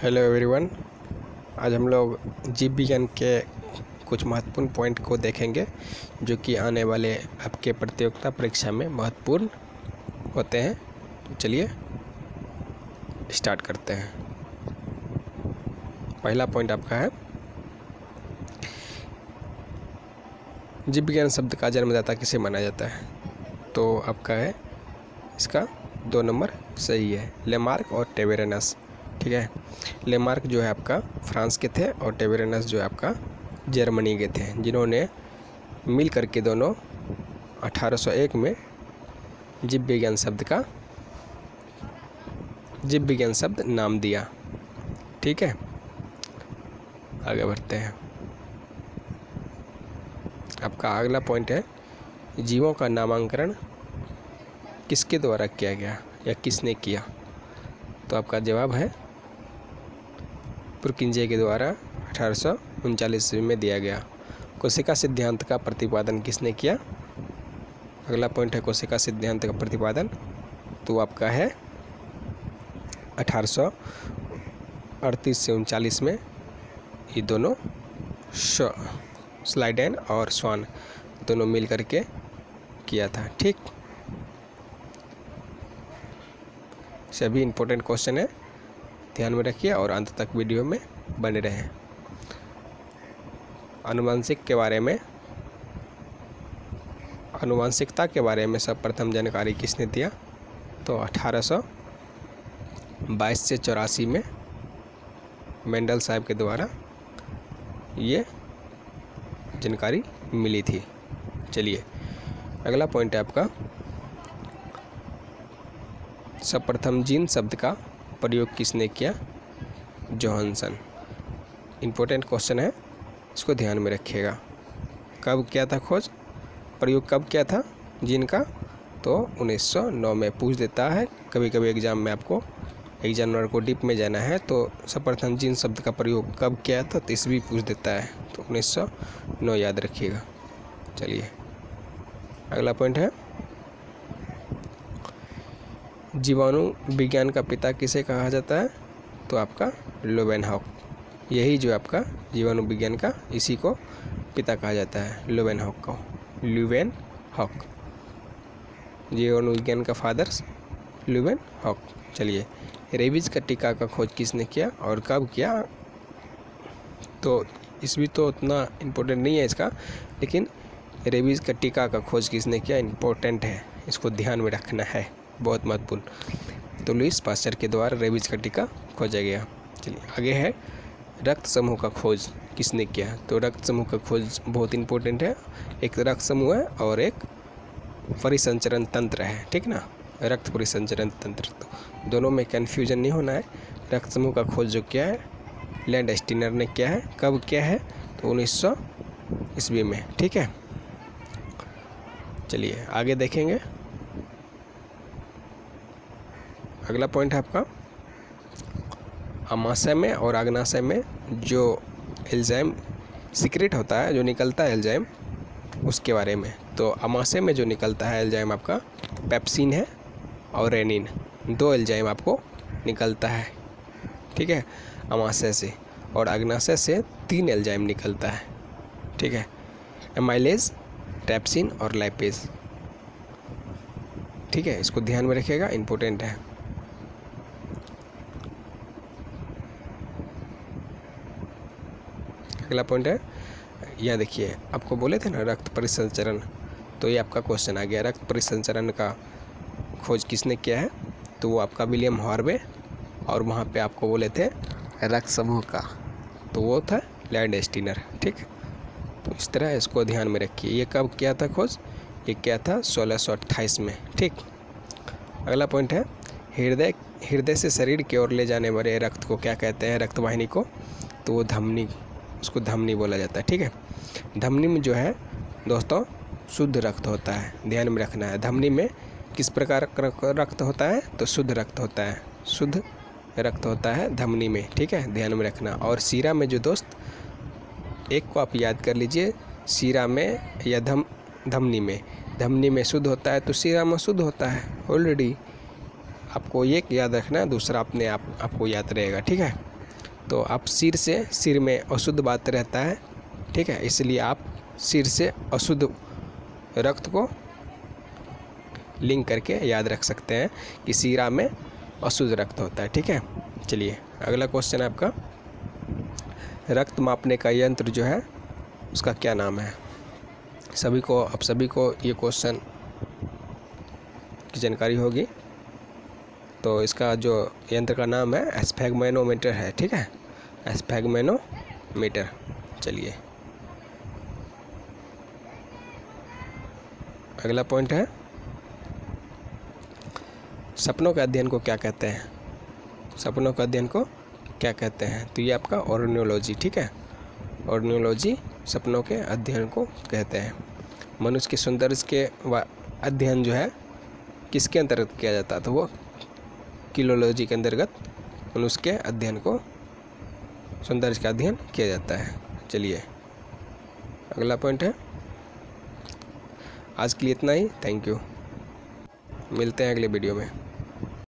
Hello everyone. आज हम लोग जीव विज्ञान के कुछ महत्वपूर्ण पॉइंट को देखेंगे जो कि आने वाले आपके प्रतियोगिता परीक्षा में महत्वपूर्ण होते हैं। तो चलिए स्टार्ट करते हैं। पहला पॉइंट आपका है जीव विज्ञान शब्द का जन्मदाता किसे माना जाता है। तो आपका है इसका 2 नंबर सही है, लेमार्क और टेबेरेनस। ठीक है, लेमार्क जो है आपका फ्रांस के थे और टेबेरेनस जो है आपका जर्मनी के थे, जिन्होंने मिल करके दोनों 1801 में जीव विज्ञान शब्द नाम दिया। ठीक है, आगे बढ़ते हैं। आपका अगला पॉइंट है जीवों का नामकरण किसके द्वारा किया गया या किसने किया। तो आपका जवाब है पुरकिंजे के द्वारा 1839 में दिया गया। कोशिका सिद्धांत का प्रतिपादन किसने किया। अगला पॉइंट है कोशिका सिद्धांत का प्रतिपादन, तो आपका है 1838 से 39 में ये दोनों स्लाइडेन और स्वान दोनों मिल करके किया था। ठीक, सभी इम्पोर्टेंट क्वेश्चन है, ध्यान में रखिए और अंत तक वीडियो में बने रहें। आनुवंशिकता के बारे में सर्वप्रथम जानकारी किसने दिया। तो 1822 से 84 में मेंडल साहब के द्वारा ये जानकारी मिली थी। चलिए अगला पॉइंट है आपका सर्वप्रथम जीन शब्द का प्रयोग किसने किया। जोहानसन। इम्पोर्टेंट क्वेश्चन है, इसको ध्यान में रखिएगा। कब किया था खोज, प्रयोग कब किया था जीन का। तो 1909 में पूछ देता है कभी कभी एग्जाम में। आपको एग्जामिनर को डीप में जाना है तो सर्वप्रथम जीन शब्द का प्रयोग कब किया था तो ईस्वी पूछ देता है, तो 1909 याद रखिएगा। चलिए अगला पॉइंट है जीवाणु विज्ञान का पिता किसे कहा जाता है। तो आपका लोवेनहॉक। यही जो आपका जीवाणु विज्ञान का, इसी को पिता कहा जाता है, लोवेनहॉक को। लोवेनहॉक जीवाणु विज्ञान का फादर्स लोवेनहॉक। चलिए रेबीज का टीका का खोज किसने किया और कब किया। तो इसमें तो उतना इम्पोर्टेंट नहीं है इसका, लेकिन रेबीज का टीका का खोज किसने किया इम्पोर्टेंट है, इसको ध्यान में रखना है, बहुत महत्वपूर्ण। तो लुईस पास्चर के द्वारा रेबीज का टीका खोजा गया। चलिए आगे है रक्त समूह का खोज किसने किया। तो रक्त समूह का खोज बहुत इंपॉर्टेंट है। एक रक्त समूह है और एक परिसंचरण तंत्र है, ठीक ना, रक्त परिसंचरण तंत्र। तो दोनों में कन्फ्यूजन नहीं होना है। रक्त समूह का खोज जो किया है लैंडस्टीनर ने किया है। कब किया है तो 1900 ईस्वी में। ठीक है, चलिए आगे देखेंगे। अगला पॉइंट है आपका अमाशय में और अग्नाशय में जो एंजाइम सीक्रेट होता है, जो निकलता है एंजाइम, उसके बारे में। तो अमाशय में जो निकलता है एंजाइम आपका पेप्सिन है और रेनिन, 2 एंजाइम आपको निकलता है। ठीक है, अमाशय से। और अग्नाशय से 3 एंजाइम निकलता है। ठीक है, एमाइलेज, ट्रिप्सिन और लाइपेज। ठीक है, इसको ध्यान में रखिएगा, इम्पोर्टेंट है। अगला पॉइंट है, यहाँ देखिए आपको बोले थे ना रक्त परिसंचरण, तो ये आपका क्वेश्चन आ गया। रक्त परिसंचरण का खोज किसने किया है। तो वो आपका विलियम हार्वे, और वहाँ पे आपको बोले थे रक्त समूह का, तो वो था लैंडस्टीनर। ठीक, तो इस तरह इसको ध्यान में रखिए। ये कब किया था खोज, ये किया था 1628 में। ठीक, अगला पॉइंट है हृदय से शरीर की ओर ले जाने वाले रक्त को क्या कहते हैं, रक्त वाहिनी को। तो वो धमनी, उसको धमनी बोला जाता है। ठीक है, धमनी में जो है दोस्तों शुद्ध रक्त होता है, ध्यान में रखना है। धमनी में किस प्रकार का रक्त होता है, तो शुद्ध रक्त होता है, शुद्ध रक्त होता है धमनी में। ठीक है, ध्यान में रखना। और सीरा में जो दोस्त, एक को आप याद कर लीजिए, सीरा में या धमनी में शुद्ध होता है तो सीरा में शुद्ध होता है ऑलरेडी। आपको एक याद रखना, दूसरा अपने आपको याद रहेगा। ठीक है, तो आप सिर में अशुद्ध बात रहता है, ठीक है, इसलिए आप सिर से अशुद्ध रक्त को लिंक करके याद रख सकते हैं कि सीरा में अशुद्ध रक्त होता है, ठीक है। चलिए अगला क्वेश्चन है आपका, रक्त मापने का यंत्र जो है उसका क्या नाम है। सभी को ये क्वेश्चन की जानकारी होगी। तो इसका जो यंत्र का नाम है स्फैग्मेनोमीटर है, ठीक है, स्फैग्मेनोमीटर। चलिए अगला पॉइंट है, सपनों के अध्ययन को क्या कहते हैं। सपनों के अध्ययन को क्या कहते हैं, तो ये आपका ऑर्नियोलॉजी, ठीक है, ऑर्नियोलॉजी सपनों के अध्ययन को कहते हैं। मनुष्य के सौंदर्य के अध्ययन जो है किसके अंतर्गत किया जाता है, तो वो किलोलॉजी के अंतर्गत मनुष्य के अध्ययन को, सौंदर्य का अध्ययन किया जाता है। चलिए अगला पॉइंट है, आज के लिए इतना ही, थैंक यू, मिलते हैं अगले वीडियो में।